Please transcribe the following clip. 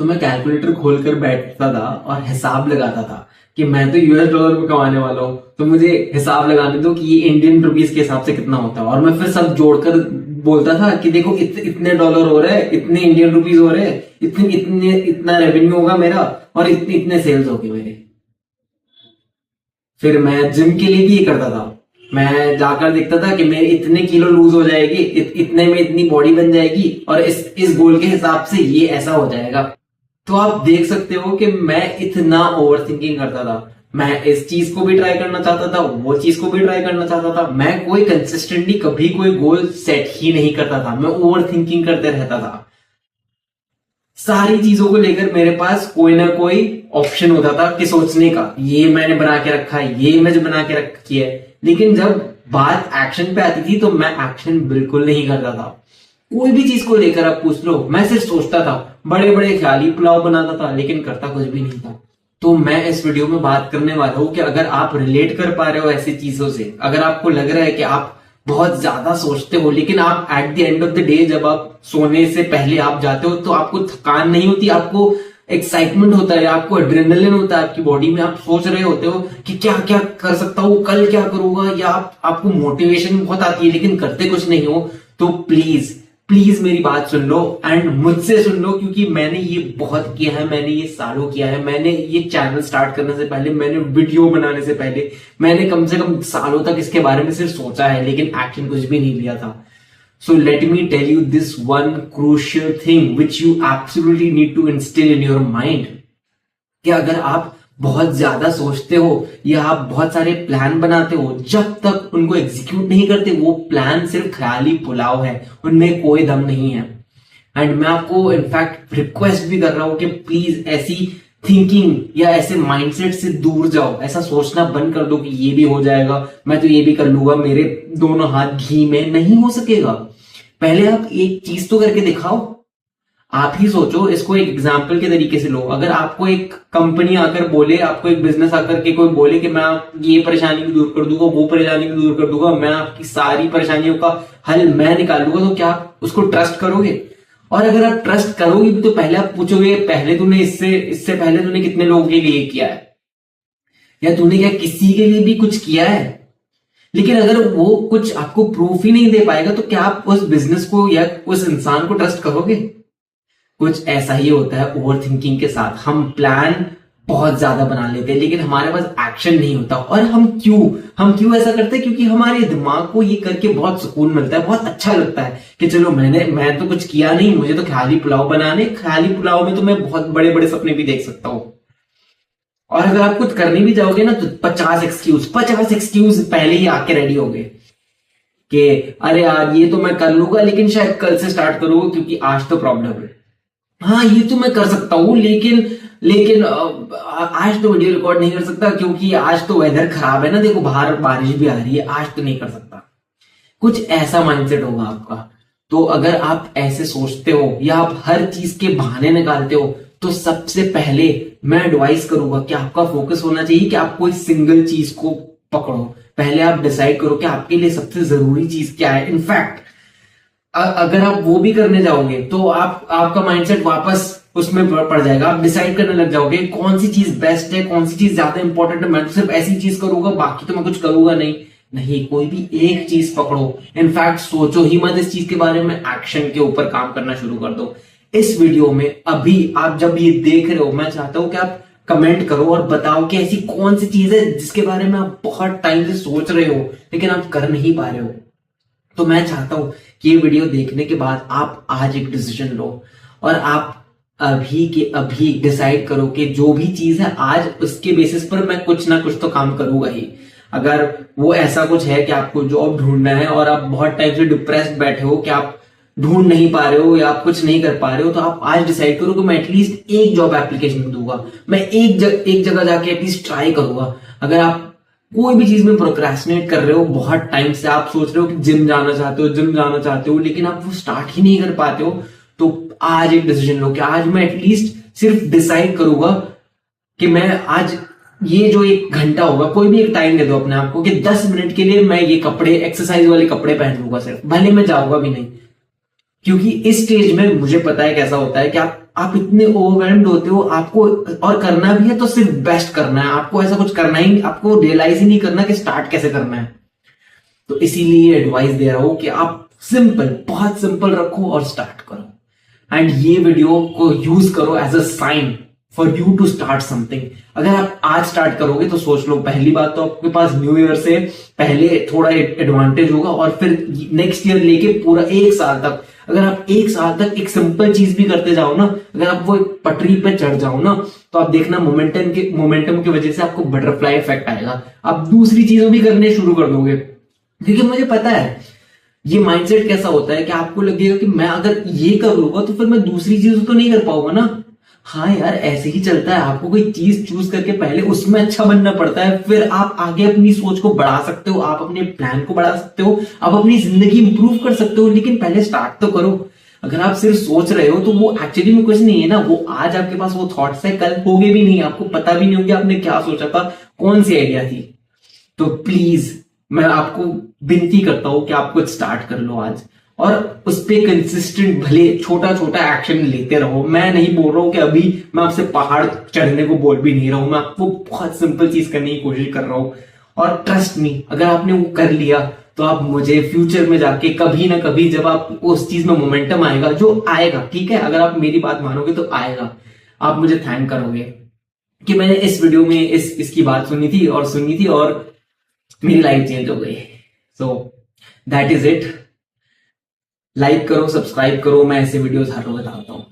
तो मैं कैलकुलेटर खोलकर बैठता था और हिसाब लगाता था कि मैं तो यूएस डॉलर में कमाने वाला हूँ, तो मुझे हिसाब लगाने दो कि ये इंडियन रुपीस के हिसाब से कितना होता है। और मैं फिर सब जोड़कर बोलता था कि देखो इतने डॉलर हो रहे हैं, इतने इंडियन रुपीस हो रहे हैं, इतना रेवेन्यू होगा मेरा, और इतने इतने सेल्स होगी मेरे। फिर मैं जिम के लिए भी ये करता था। मैं जाकर देखता था कि मेरे इतने किलो लूज हो जाएगी, इतने में इतनी बॉडी बन जाएगी, और इस गोल के हिसाब से ये ऐसा हो जाएगा। तो आप देख सकते हो कि मैं इतना ओवर थिंकिंग करता था। मैं इस चीज को भी ट्राई करना चाहता था, वो चीज को भी ट्राई करना चाहता था। मैं कोई कंसिस्टेंटली कभी कोई गोल सेट ही नहीं करता था, मैं ओवर थिंकिंग करते रहता था। सारी चीजों को लेकर मेरे पास कोई ना कोई ऑप्शन होता था कि सोचने का, ये मैंने बना के रखा है, ये मैंने बना के रखी है। लेकिन जब बात एक्शन पे आती थी तो मैं एक्शन बिल्कुल नहीं करता था। कोई भी चीज को लेकर आप पूछ लो, मैं सिर्फ सोचता था, बड़े बड़े ख्याली पुलाव बनाता था, लेकिन करता कुछ भी नहीं था। तो मैं इस वीडियो में बात करने वाला हूं कि अगर आप रिलेट कर पा रहे हो ऐसी चीजों से, अगर आपको लग रहा है कि आप बहुत ज्यादा सोचते हो, लेकिन आप at the end of the day जब आप सोने से पहले आप जाते हो तो आपको थकान नहीं होती, आपको एक्साइटमेंट होता है, आपको एड्रेनलिन होता है आपकी बॉडी में। आप सोच रहे होते हो कि क्या क्या कर सकता हूँ, कल क्या करूंगा, या आपको मोटिवेशन बहुत आती है लेकिन करते कुछ नहीं हो। तो प्लीज प्लीज मेरी बात सुन लो, एंड मुझसे सुन लो, क्योंकि मैंने ये बहुत किया है, मैंने ये सालों किया है। मैंने ये चैनल स्टार्ट करने से पहले, मैंने वीडियो बनाने से पहले, मैंने कम से कम सालों तक इसके बारे में सिर्फ सोचा है, लेकिन एक्शन कुछ भी नहीं लिया था। So let me tell you this one crucial thing which you absolutely need to instill in your mind, कि अगर आप बहुत ज्यादा सोचते हो या आप बहुत सारे प्लान बनाते हो, जब तक उनको एग्जीक्यूट नहीं करते वो प्लान सिर्फ ख्याली पुलाव है, उनमें कोई दम नहीं है। एंड मैं आपको इनफैक्ट रिक्वेस्ट भी कर रहा हूं कि प्लीज ऐसी थिंकिंग या ऐसे माइंडसेट से दूर जाओ। ऐसा सोचना बंद कर दो कि ये भी हो जाएगा, मैं तो ये भी कर लूंगा, मेरे दोनों हाथ घी में नहीं हो सकेगा। पहले आप एक चीज तो करके दिखाओ। आप ही सोचो, इसको एक एग्जाम्पल के तरीके से लो। अगर आपको एक कंपनी आकर बोले, आपको एक बिजनेस आकर के कोई बोले कि मैं ये परेशानी भी दूर कर दूंगा, वो परेशानी भी दूर कर दूंगा, मैं आपकी सारी परेशानियों का हल मैं निकाल दूंगा, तो क्या आप उसको ट्रस्ट करोगे? और अगर आप ट्रस्ट करोगे भी तो पहले आप पूछोगे, पहले तूने इससे पहले तूने कितने लोगों के लिए किया है, या तूने क्या किसी के लिए भी कुछ किया है? लेकिन अगर वो कुछ आपको प्रूफ ही नहीं दे पाएगा तो क्या आप उस बिजनेस को या उस इंसान को ट्रस्ट करोगे? कुछ ऐसा ही होता है ओवर थिंकिंग के साथ। हम प्लान बहुत ज्यादा बना लेते हैं लेकिन हमारे पास एक्शन नहीं होता। और हम क्यों ऐसा करते हैं? क्योंकि हमारे दिमाग को ये करके बहुत सुकून मिलता है, बहुत अच्छा लगता है कि चलो मैं तो कुछ किया नहीं, मुझे तो ख्याली पुलाव बनाने, ख्याली पुलाव में तो मैं बहुत बड़े बड़े सपने भी देख सकता हूं। और अगर आप कुछ करने भी जाओगे ना तो 50 एक्सक्यूज पहले ही आके रेडी हो गए कि अरे यार ये तो मैं कर लूंगा, लेकिन शायद कल से स्टार्ट करूंगा क्योंकि आज तो प्रॉब्लम है। हाँ ये तो मैं कर सकता हूं, लेकिन आज तो वीडियो रिकॉर्ड नहीं कर सकता क्योंकि आज तो वेदर खराब है ना, देखो बाहर बारिश भी आ रही है, आज तो नहीं कर सकता। कुछ ऐसा माइंडसेट होगा आपका। तो अगर आप ऐसे सोचते हो या आप हर चीज के बहाने निकालते हो, तो सबसे पहले मैं एडवाइस करूंगा कि आपका फोकस होना चाहिए कि आप कोई सिंगल चीज को पकड़ो। पहले आप डिसाइड करो कि आपके लिए सबसे जरूरी चीज क्या है। इनफैक्ट अगर आप वो भी करने जाओगे तो आपका माइंडसेट वापस उसमें पड़ जाएगा। आप डिसाइड करने लग जाओगे कौन सी चीज बेस्ट है, कौन सी चीज ज्यादा इंपॉर्टेंट है, मैं तो सिर्फ ऐसी चीज करूंगा, बाकी तो मैं कुछ करूंगा नहीं। कोई भी एक चीज पकड़ो। इनफैक्ट सोचो ही मत इस चीज के बारे में, एक्शन के ऊपर काम करना शुरू कर दो। इस वीडियो में अभी आप जब ये देख रहे हो, मैं चाहता हूं कि आप कमेंट करो और बताओ कि ऐसी कौन सी चीज है जिसके बारे में आप बहुत टाइम से सोच रहे हो लेकिन आप कर नहीं पा रहे हो। तो मैं चाहता हूं कि ये वीडियो देखने के बाद आप आज एक डिसीजन लो और आप अभी के अभी डिसाइड करो कि जो भी चीज है आज उसके बेसिस पर मैं कुछ ना कुछ तो काम करूंगा ही। अगर वो ऐसा कुछ है कि आपको जॉब ढूंढना है और आप बहुत टाइम से डिप्रेस्ड बैठे हो कि आप ढूंढ नहीं पा रहे हो या आप कुछ नहीं कर पा रहे हो, तो आप आज डिसाइड करो कि मैं एटलीस्ट एक जॉब एप्लीकेशन दूंगा, मैं एक जगह जाके एटलीस्ट ट्राई करूंगा। अगर आप कोई भी चीज में प्रोक्रेस्टिनेट कर रहे हो, बहुत टाइम से आप सोच रहे हो कि जिम जाना चाहते हो लेकिन आप वो स्टार्ट ही नहीं कर पाते हो, तो आज एक डिसीजन लो कि आज मैं एटलीस्ट सिर्फ डिसाइड करूंगा कि मैं आज ये जो 1 घंटा होगा, कोई भी एक टाइम दे दो अपने आप को कि 10 मिनट के लिए मैं ये कपड़े, एक्सरसाइज वाले कपड़े पहन लूंगा सिर्फ, भले मैं जाऊंगा भी नहीं। क्योंकि इस स्टेज में मुझे पता है कैसा होता है कि आप इतने ओवरवेल्म्ड होते हो, आपको और करना भी है तो सिर्फ बेस्ट करना है, आपको ऐसा कुछ करना ही, आपको रियलाइज ही नहीं करना कि स्टार्ट कैसे करना है। तो इसीलिए एडवाइस दे रहा हूं कि आप सिंपल, बहुत सिंपल रखो और स्टार्ट करो। एंड ये वीडियो को यूज करो as a sign for you to start something. अगर आप आज स्टार्ट करोगे तो सोच लो, पहली बात तो आपके पास न्यू ईयर से पहले थोड़ा एडवांटेज होगा, और फिर नेक्स्ट ईयर लेके पूरा 1 साल तक, अगर आप 1 साल तक एक सिंपल चीज भी करते जाओ ना, अगर आप वो एक पटरी पे चढ़ जाओ ना, तो आप देखना मोमेंटम की वजह से आपको बटरफ्लाई इफेक्ट आएगा, आप दूसरी चीजों भी करने शुरू कर दोगे। क्योंकि मुझे पता है ये माइंडसेट कैसा होता है कि आपको लगेगा कि मैं अगर ये कर लूंगा तो फिर मैं दूसरी चीज तो नहीं कर पाऊंगा ना। हाँ यार, ऐसे ही चलता है, आपको कोई चीज चूज करके पहले उसमें अच्छा बनना पड़ता है, फिर आप आगे अपनी सोच को बढ़ा सकते हो, आप अपने प्लान को बढ़ा सकते हो, आप अपनी जिंदगी इंप्रूव कर सकते हो, लेकिन पहले स्टार्ट तो करो। अगर आप सिर्फ सोच रहे हो तो वो एक्चुअली में कुछ नहीं है ना, वो आज आपके पास वो थॉट्स है, कल होंगे भी नहीं, आपको पता भी नहीं होगा आपने क्या सोचा था, कौन सी आइडिया थी। तो प्लीज मैं आपको विनती करता हूं कि आप कुछ स्टार्ट कर लो आज, और उस पे कंसिस्टेंट भले छोटा छोटा एक्शन लेते रहो। मैं नहीं बोल रहा हूं कि अभी मैं आपसे पहाड़ चढ़ने को बोल भी नहीं रहा हूं, मैं आपको बहुत सिंपल चीज करने की कोशिश कर रहा हूं। और ट्रस्ट मी, अगर आपने वो कर लिया तो आप मुझे फ्यूचर में जाके कभी ना कभी, जब आप उस चीज में मोमेंटम आएगा, जो आएगा, ठीक है, अगर आप मेरी बात मानोगे तो आएगा, आप मुझे थैंक करोगे कि मैंने इस वीडियो में इसकी बात सुनी थी और मेरी लाइफ चेंज हो गई। So that is it. Like करो, सब्सक्राइब करो, मैं ऐसे वीडियोस हर रोज डालता हूँ।